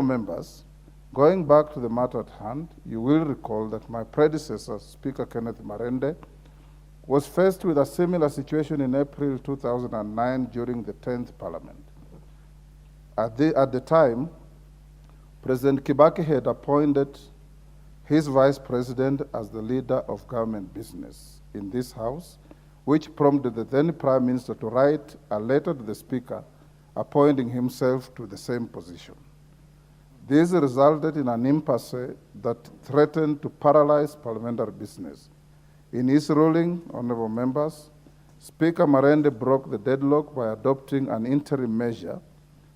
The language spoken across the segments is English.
Members, going back to the matter at hand, you will recall that my predecessor, Speaker Kenneth Marende, was faced with a similar situation in April 2009 during the 10th Parliament. At the time, President Kibaki had appointed his vice president as the leader of government business in this House, which prompted the then Prime Minister to write a letter to the Speaker appointing himself to the same position. This resulted in an impasse that threatened to paralyze parliamentary business. In his ruling, honorable members, Speaker Marende broke the deadlock by adopting an interim measure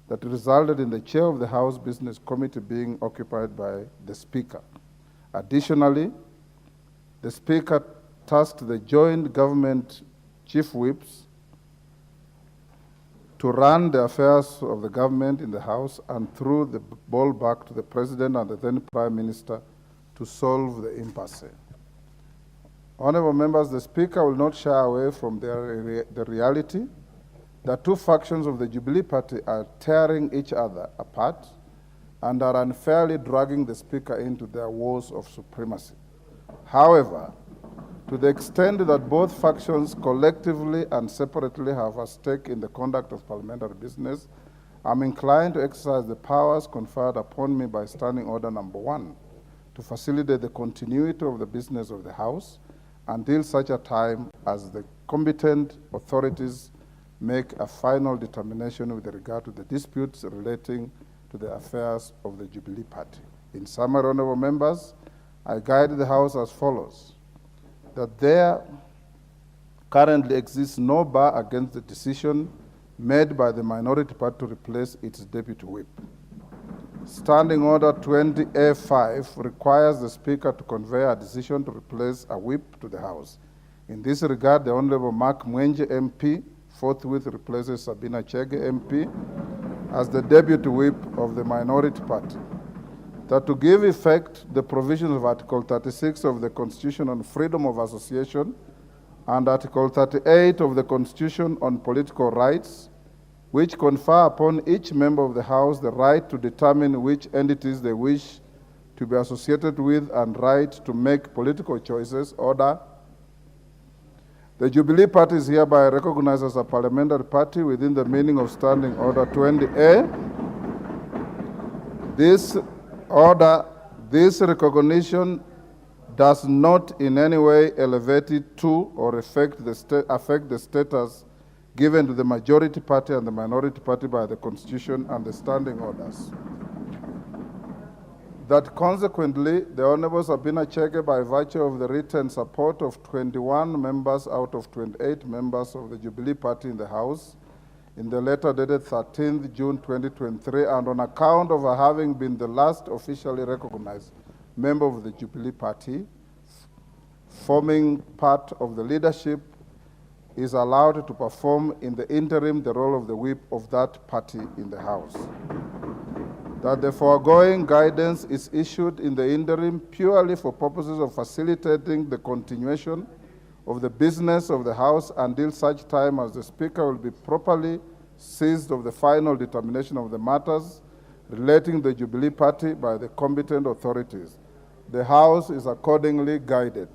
that resulted in the chair of the House Business Committee being occupied by the Speaker. Additionally, the Speaker tasked the joint government chief whips to run the affairs of the government in the House and threw the ball back to the President and the then Prime Minister to solve the impasse. Honorable members, the Speaker will not shy away from the reality that two factions of the Jubilee Party are tearing each other apart and are unfairly dragging the Speaker into their wars of supremacy. However, to the extent that both factions collectively and separately have a stake in the conduct of parliamentary business, I'm inclined to exercise the powers conferred upon me by Standing Order Number 1 to facilitate the continuity of the business of the House until such a time as the competent authorities make a final determination with regard to the disputes relating to the affairs of the Jubilee Party. In summary, honorable members, I guide the House as follows: that there currently exists no bar against the decision made by the minority party to replace its deputy whip. Standing Order 20A5 requires the Speaker to convey a decision to replace a whip to the House. In this regard, the Honorable Mark Mwenje MP forthwith replaces Sabina Chege MP as the deputy whip of the minority party. That to give effect the provisions of Article 36 of the Constitution on Freedom of Association and Article 38 of the Constitution on Political Rights, which confer upon each member of the House the right to determine which entities they wish to be associated with and right to make political choices, order. The Jubilee Party is hereby recognized as a parliamentary party within the meaning of Standing Order 20A. This recognition does not in any way elevate it to or affect the status given to the majority party and the minority party by the Constitution and the standing orders. That consequently, the Honorable Sabina Chege, by virtue of the written support of 21 members out of 28 members of the Jubilee Party in the House, in the letter dated 13th June 2023, and on account of her having been the last officially recognized member of the Jubilee Party, forming part of the leadership, is allowed to perform in the interim the role of the whip of that party in the House. That the foregoing guidance is issued in the interim purely for purposes of facilitating the continuation of the business of the House until such time as the Speaker will be properly seized of the final determination of the matters relating to the Jubilee Party by the competent authorities. The House is accordingly guided.